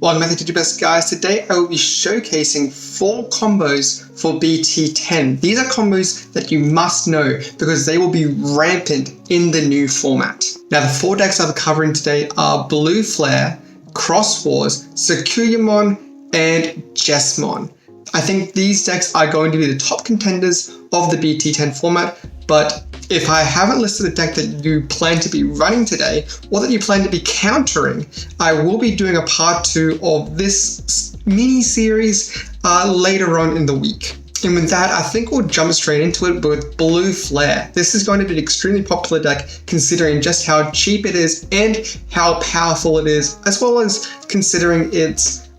Welcome back to Digiburst, guys. Today I will be showcasing 4 combos for BT10. These are combos that you must know because they will be rampant in the new format. Now the 4 decks I'll be covering today are Blue Flare, Cross Wars, Sakuyamon, and Jesmon. I think these decks are going to be the top contenders of the BT10 format, but if I haven't listed the deck that you plan to be running today, or that you plan to be countering, I will be doing a part 2 of this mini-series later on in the week. And with that, I think we'll jump straight into it with Blue Flare. This is going to be an extremely popular deck considering just how cheap it is and how powerful it is, as well as considering its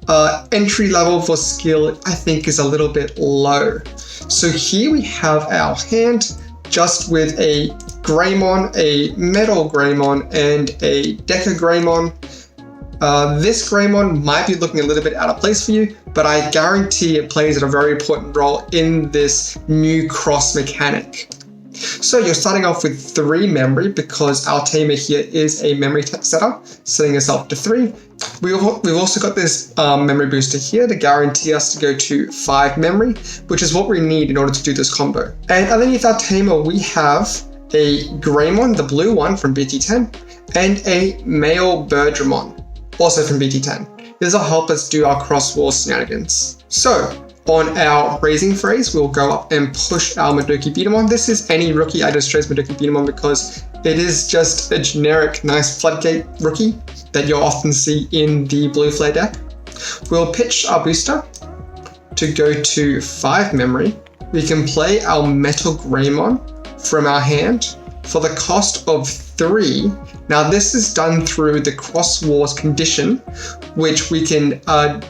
entry level for skill, I think is a little bit low. So here we have our hand, just with a Greymon, a Metal Greymon, and a Deca Greymon. This Greymon might be looking a little bit out of place for you, but I guarantee it plays a very important role in this new cross mechanic. So you're starting off with 3 memory because our tamer here is a memory setter, setting us up to 3. We've also got this memory booster here to guarantee us to go to 5 memory, which is what we need in order to do this combo. And underneath our tamer, we have a Greymon, the blue one from BT10, and a male Birdramon, also from BT10. This will help us do our cross wall shenanigans. So on our raising phrase, we'll go up and push our Madoki Beatamon. This is any rookie. I just chose Madoki Beatamon because it is just a generic, nice floodgate rookie that you'll often see in the Blue Flare deck. We'll pitch our booster to go to 5 memory. We can play our Metal Greymon from our hand for the cost of 3. Now this is done through the Cross Wars condition, which we can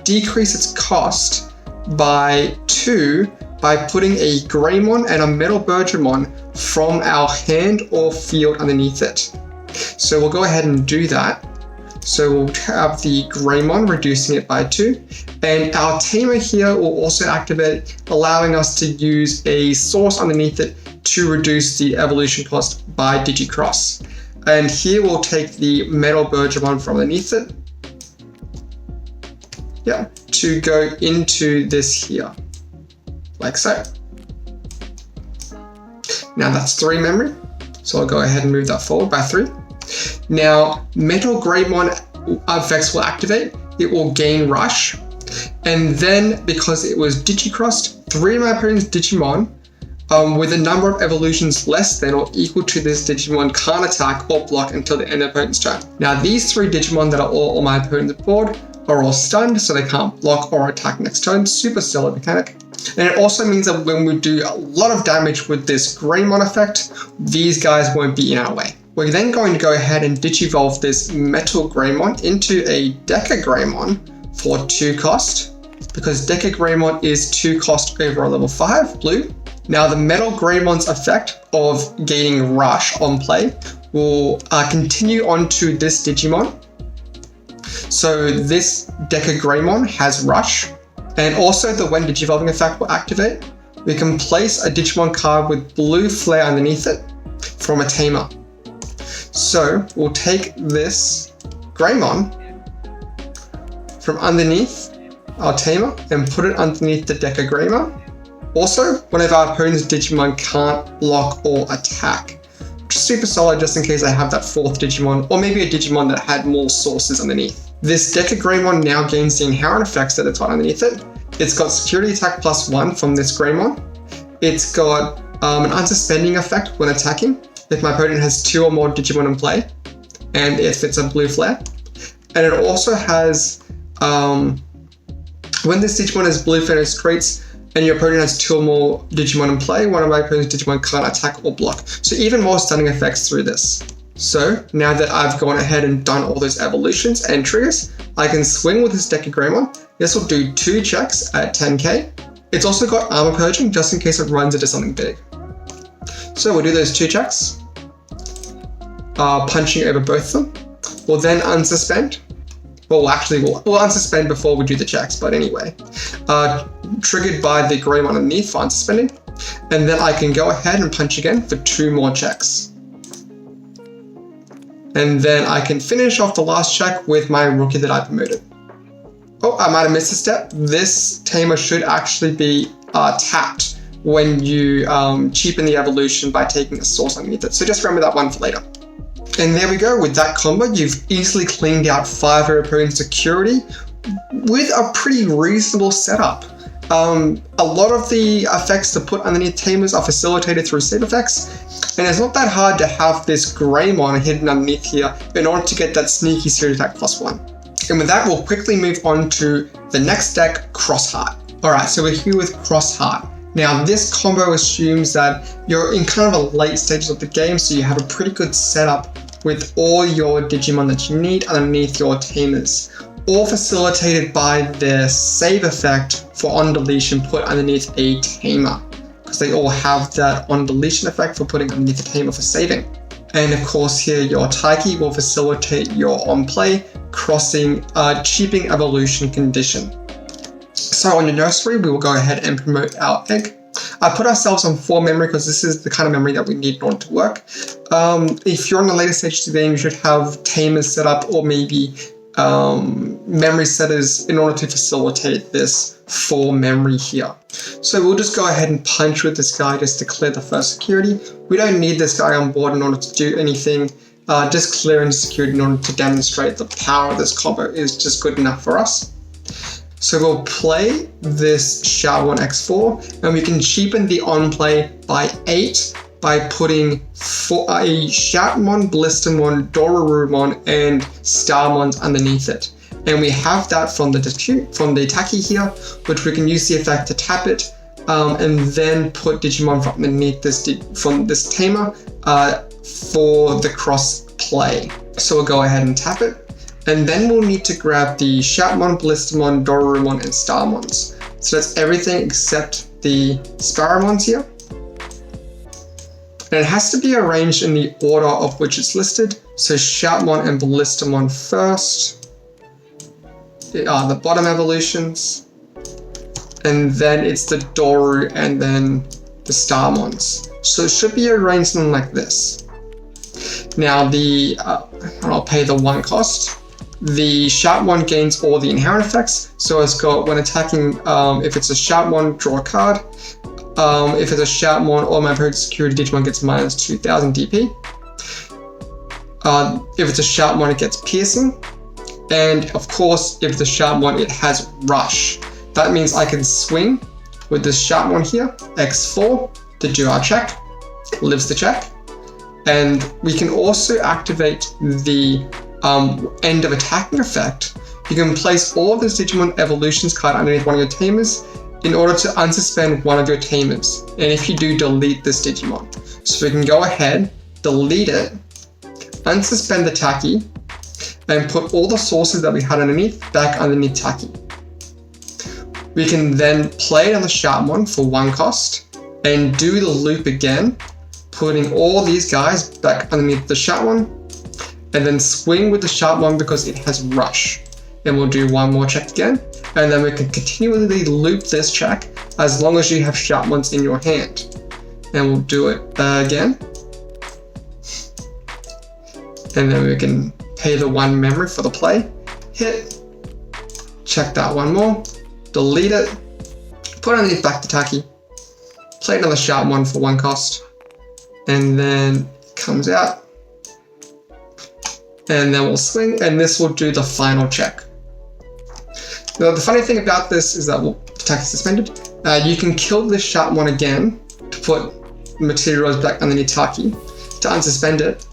decrease its cost by 2 by putting a Greymon and a Metal Birdramon from our hand or field underneath it. So we'll go ahead and do that. So we'll have the Greymon, reducing it by 2, and our tamer here will also activate, allowing us to use a source underneath it to reduce the evolution cost by digi-xros. And here we'll take the Metal Birdramon from underneath it, to go into this here, like so. Now that's 3 memory, so I'll go ahead and move that forward by 3. Now, Metal Greymon effects will activate. It will gain Rush, and then because it was digi-xros, 3 of my opponent's Digimon with a number of evolutions less than or equal to this Digimon can't attack or block until the end of the opponent's turn. Now, these 3 Digimon that are all on my opponent's board are all stunned, so they can't block or attack next turn. Super stellar mechanic. And it also means that when we do a lot of damage with this Greymon effect, these guys won't be in our way. We're then going to go ahead and Digivolve this Metal Greymon into a Deca Greymon for 2 cost, because Deca Greymon is 2 cost over a level 5 blue. Now the Metal Greymon's effect of gaining Rush on play will continue onto this Digimon. So this Deca Greymon has Rush, and also the when Digivolving effect will activate, we can place a Digimon card with Blue Flare underneath it from a tamer. So we'll take this Greymon from underneath our tamer and put it underneath the Deca Greymon. Also, one of our opponent's Digimon can't block or attack, which is super solid just in case I have that 4th Digimon, or maybe a Digimon that had more sources underneath. This Deca Greymon now gains the inherent effects that it's got underneath it. It's got security attack +1 from this Greymon. It's got an unsuspending effect when attacking if my opponent has 2 or more Digimon in play, and if it's a Blue Flare. And it also has, when this Digimon has Blue Flare traits, and your opponent has 2 or more Digimon in play, one of my opponent's Digimon can't attack or block. So even more stunning effects through this. So now that I've gone ahead and done all those evolutions and triggers, I can swing with this Deca Greymon. This will do 2 checks at 10k. It's also got armor purging just in case it runs into something big. So we'll do those 2 checks, punching over both of them. We'll then unsuspend. Well, actually, we'll unsuspend before we do the checks, but anyway. Triggered by the Greymon underneath for unsuspending. And then I can go ahead and punch again for 2 more checks. And then I can finish off the last check with my rookie that I promoted. Oh, I might have missed a step. This tamer should actually be tapped when you cheapen the evolution by taking a source underneath it. So just remember that one for later. And there we go. With that combo, you've easily cleaned out 5 of your opponent's security with a pretty reasonable setup. A lot of the effects to put underneath tamers are facilitated through save effects, and it's not that hard to have this Greymon hidden underneath here in order to get that sneaky series attack +1. And with that, we'll quickly move on to the next deck, Xros Heart. Alright, so we're here with Xros Heart. Now this combo assumes that you're in kind of a late stages of the game, so you have a pretty good setup with all your Digimon that you need underneath your tamers, all facilitated by the save effect for on deletion put underneath a tamer, because they all have that on deletion effect for putting underneath a tamer for saving. And of course here your Taiki will facilitate your on play crossing cheaping evolution condition. So on your nursery, we will go ahead and promote our egg. I put ourselves on 4 memory because this is the kind of memory that we need in order to work. If you're on the later stage of the game, you should have tamers set up, or maybe memory setters in order to facilitate this 4 memory here. So we'll just go ahead and punch with this guy just to clear the first security. We don't need this guy on board in order to do anything. Just clearing security in order to demonstrate the power of this combo is just good enough for us. So we'll play this Shoutmon X4, and we can cheapen the on play by 8 by putting a Shoutmon, Justimon, Dorarumon, and Starmons underneath it. And we have that from the Taki here, which we can use the effect to tap it, and then put Digimon from underneath from this tamer for the cross play. So we'll go ahead and tap it. And then we'll need to grab the Shoutmon, Justimon, Dorarumon, and Starmons. So that's everything except the Securamons here. And it has to be arranged in the order of which it's listed. So Shoutmon and Justimon first. They are the bottom evolutions. And then it's the Doru and then the Starmons. So it should be arranged something like this. Now I'll pay the 1 cost. The Shoutmon gains all the inherent effects. So it's got, when attacking, if it's a Shoutmon, draw a card. If it's a Shoutmon, all my opponent's security Digimon gets minus 2000 DP. If it's a Shoutmon, it gets piercing. And of course, if it's a Shoutmon, it has rush. That means I can swing with this Shoutmon here, X4, to do our check. Lives the check. And we can also activate the end of attacking effect. You can place all of this Digimon evolutions card underneath one of your tamers in order to unsuspend one of your tamers. And if you do, delete this Digimon. So we can go ahead, delete it, unsuspend the Taki, and put all the sources that we had underneath back underneath Taki. We can then play it on the Shoutmon for 1 cost and do the loop again, putting all these guys back underneath the Shoutmon, and then swing with the Shoutmon because it has rush. And we'll do 1 more check again, and then we can continually loop this check as long as you have Shoutmons in your hand. And we'll do it again. And then we can pay the 1 memory for the play, hit, check that 1 more, delete it, put underneath back the Taki, play another Shoutmon for 1 cost, and then it comes out. And then we'll swing, and this will do the final check. Now the funny thing about this is that the attack is suspended. You can kill this Shoutmon again to put materials back underneath Taki to unsuspend it.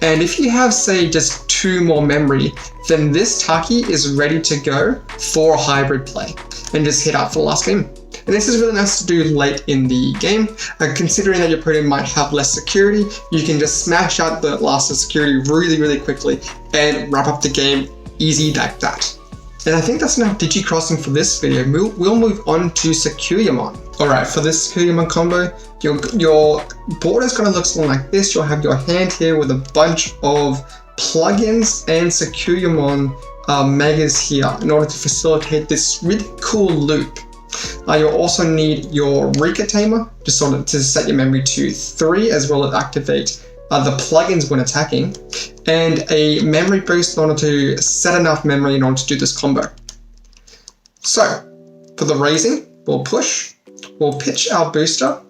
And if you have, say, just 2 more memory, then this Taki is ready to go for a hybrid play and just hit out for the last game. And this is really nice to do late in the game. Considering that your opponent might have less security, you can just smash out the last of security really, really quickly and wrap up the game easy like that. And I think that's enough digi-crossing for this video. We'll move on to Sakuyamon. Alright, for this Sakuyamon combo, your board is going to look something like this. You'll have your hand here with a bunch of plugins and Sakuyamon megas here in order to facilitate this really cool loop. You'll also need your Rika tamer just sort of to set your memory to 3, as well as activate the plugins when attacking, and a memory boost in order to set enough memory in order to do this combo. So for the raising, we'll push, we'll pitch our booster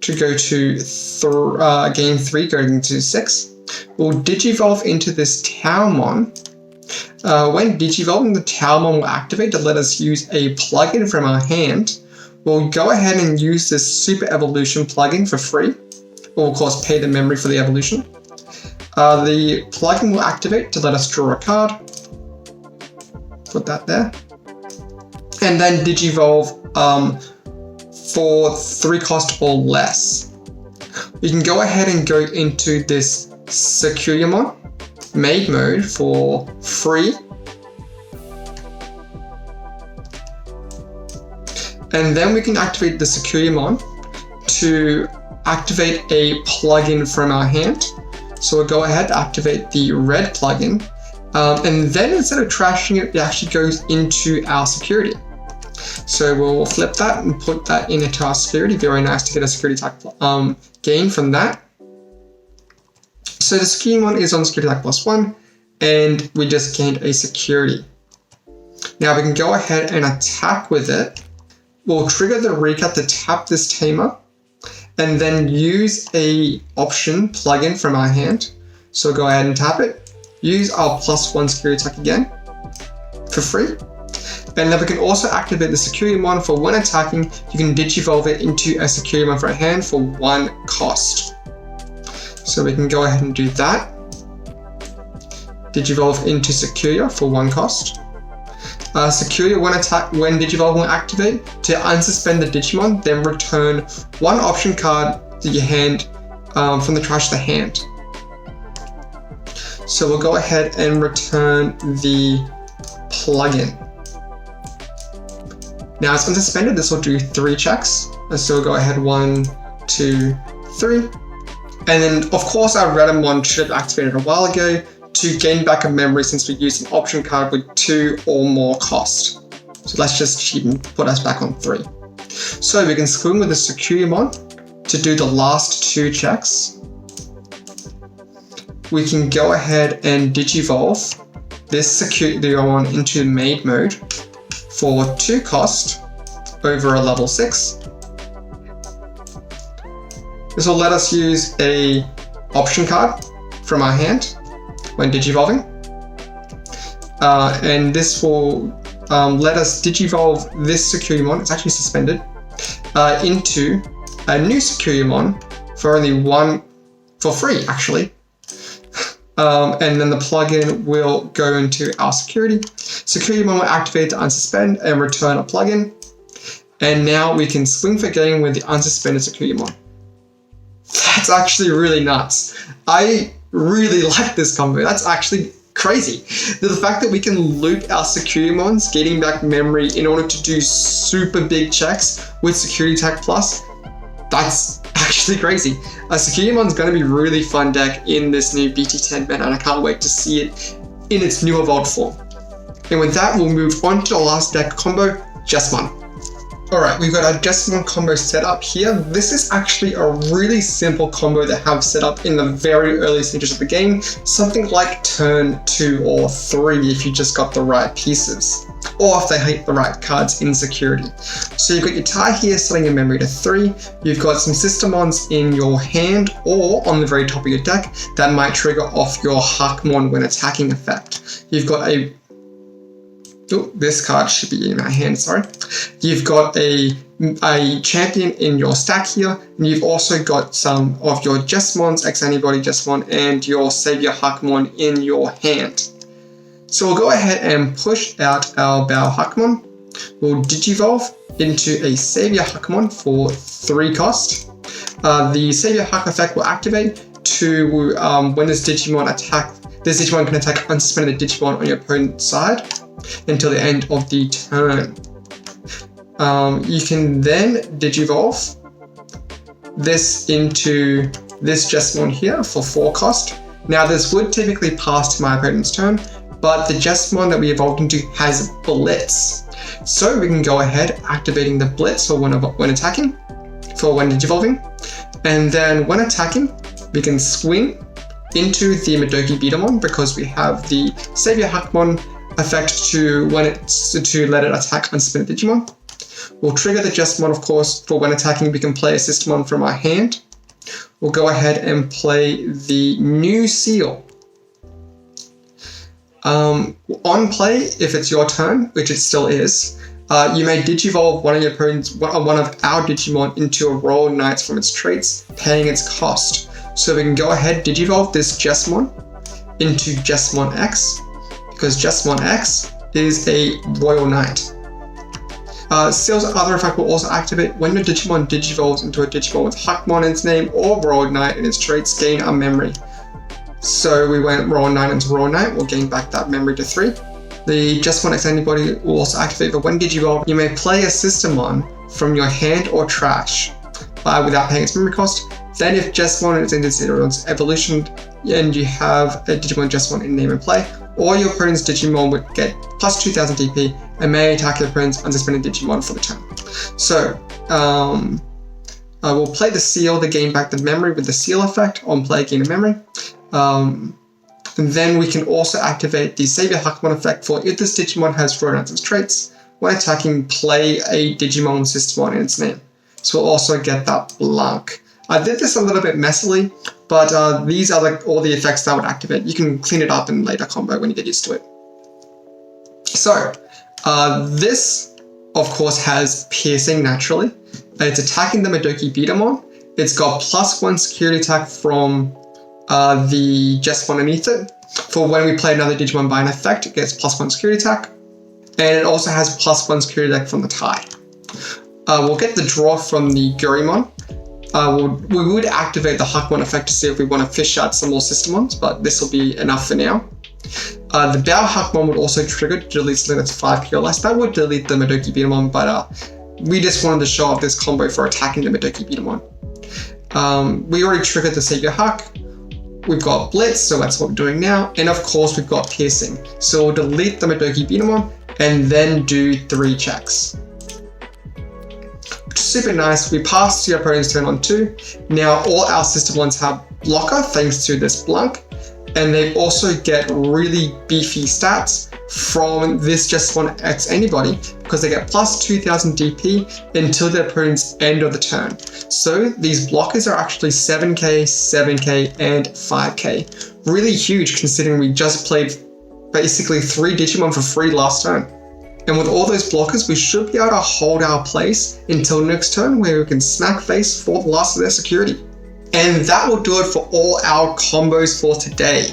to go to game 3, going to 6. We'll Digivolve into this Towermon. When Digivolving, the Towermon will activate to let us use a plugin from our hand. We'll go ahead and use this Super Evolution plugin for free. We'll of course pay the memory for the evolution. The plugin will activate to let us draw a card. Put that there. And then Digivolve for 3 cost or less. We can go ahead and go into this Sakuyamon Made mode for free. And then we can activate the Sakuyamon to activate a plugin from our hand. So we'll go ahead and activate the red plugin. And then instead of trashing it, it actually goes into our security. So we'll flip that and put that into our security. Very nice to get a security attack gain from that. So the Securamon is on security attack +1, and we just gained a security. Now we can go ahead and attack with it. We'll trigger the recap to tap this tamer, and then use a option plugin from our hand. So go ahead and tap it. Use our +1 security attack again for free. And then we can also activate the Securamon for when attacking. You can Digivolve it into a Securamon for a hand for 1 cost. So we can go ahead and do that. Digivolve into Securia for 1 cost. Securia when Digivolve will activate to unsuspend the Digimon, then return 1 option card to your hand from the trash to the hand. So we'll go ahead and return the plugin. Now it's unsuspended, this will do 3 checks. So we'll go ahead 1, 2, 3. And then of course our Redamon should have activated a while ago to gain back a memory since we used an option card with 2 or more cost. So let's just cheat and put us back on 3. So we can swing with the Securamon to do the last 2 checks. We can go ahead and Digivolve this Securamon into Made mode for 2 cost over a level 6. This will let us use a option card from our hand when Digivolving. And this will let us Digivolve this Securamon, it's actually suspended, into a new Securamon for only 1, for free actually. And then the plugin will go into our security. Securamon will activate to unsuspend and return a plugin. And now we can swing for game with the unsuspended Securamon. That's actually really nuts. I really like this combo. That's actually crazy. The fact that we can loop our Securamons, getting back memory in order to do super big checks with Security Attack Plus, that's actually crazy. Securamon's going to be really fun deck in this new BT10 meta, and I can't wait to see it in its new evolved form. And with that, we'll move on to the last deck combo, Jesmon. Alright, we've got our Justimon combo set up here. This is actually a really simple combo to have set up in the very early stages of the game. Something like turn 2 or 3 if you just got the right pieces. Or if they hit the right cards in security. So you've got your tie here setting your memory to 3. You've got some Systemons in your hand or on the very top of your deck that might trigger off your Hakmon when attacking effect. You've got a this card should be in my hand, sorry. You've got a champion in your stack here, and you've also got some of your Jesmons, X-Antibody Jesmon, and your Savior Hakmon in your hand. So we'll go ahead and push out our Bow Hakmon. We'll Digivolve into a Savior Hakmon for 3 cost. The Savior Hak effect will activate to when this Digimon can attack unsuspended Digimon on your opponent's side until the end of the turn. You can then Digivolve this into this Jesmon here for 4 cost. Now this would typically pass to my opponent's turn, but the Jesmon that we evolved into has Blitz. So we can go ahead activating the Blitz for when attacking, for when Digivolving. And then when attacking, we can swing into the Madoki Beatamon because we have the Savior Hakmon effect to let it attack unsuspended Digimon. We'll trigger the Jesmon, of course, for when attacking we can play a Justimon from our hand. We'll go ahead and play the new seal. On play, if it's your turn, which it still is, you may digivolve one of our Digimon into a Royal Knight from its traits, paying its cost. So we can go ahead, digivolve this Jesmon into Jesmon X, because Jesmon X is a Royal Knight. Seal's other effect will also activate when your Digimon digivolves into a Digimon with Shoutmon in its name or Royal Knight in its traits, gain a memory. So we went Royal Knight into Royal Knight, we'll gain back that memory to 3. The Jesmon X antibody will also activate, but when digivolve, you may play a Justimon from your hand or trash without paying its memory cost. Then if Jesmon is in its evolution and you have a Digimon Jesmon in name and play, or your opponent's Digimon would get plus 2000 DP and may attack your opponent's unsuspended Digimon for the turn. So, we'll play the seal to gain back the memory with the seal effect on play, gain a memory. And then we can also activate the Savior Shoutmon effect for if this Digimon has Royal Knight's traits, when attacking, play a Digimon Justimon in its name. So we'll also get that blank. I did this a little bit messily, but these are all the effects that would activate. You can clean it up in later combo when you get used to it. So, this, of course, has piercing naturally. It's attacking the Madoki Beatamon. It's got +1 security attack from the Jesmon underneath it. For when we play another Digimon by an effect, it gets +1 security attack. And it also has +1 security attack from the tie. We'll get the draw from the Gurimon. We would activate the Shoutmon effect to see if we want to fish out some more Justimons, but this will be enough for now. The Bow Shoutmon would also trigger to delete something that's 5k or less. That would delete the Madoki Beatamon, but we just wanted to show off this combo for attacking the Madoki Beatamon. We already triggered the Savior Hack. We've got Blitz, so that's what we're doing now. And of course, we've got Piercing. So we'll delete the Madoki Beatamon and then do 3 checks. Super nice. We pass to your opponent's turn on 2. Now all our Justimons have blocker thanks to this blank, and they also get really beefy stats from this Justimon X antibody because they get plus 2000 DP until their opponent's end of the turn. So these blockers are actually 7k, 7k, and 5k. Really huge considering we just played basically 3 Digimon for free last turn. And with all those blockers, we should be able to hold our place until next turn where we can smack face for the last of their security. And that will do it for all our combos for today.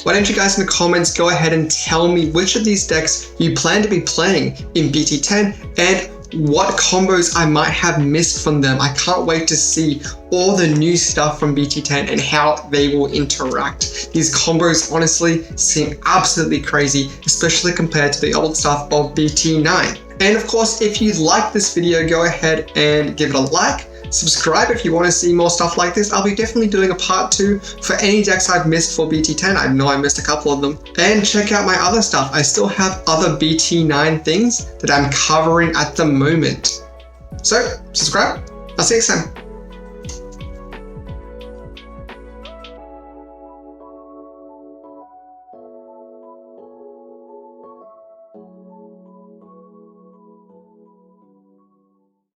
Why don't you guys in the comments go ahead and tell me which of these decks you plan to be playing in BT10 and what combos I might have missed from them. I can't wait to see all the new stuff from BT10 and how they will interact. These combos honestly seem absolutely crazy, especially compared to the old stuff of BT9. And of course, if you like this video, go ahead and give it a like. Subscribe if you want to see more stuff like this. I'll be definitely doing a part 2 for any decks I've missed for BT10. I know I missed a couple of them. And check out my other stuff. I still have other BT9 things that I'm covering at the moment. So, subscribe. I'll see you next time.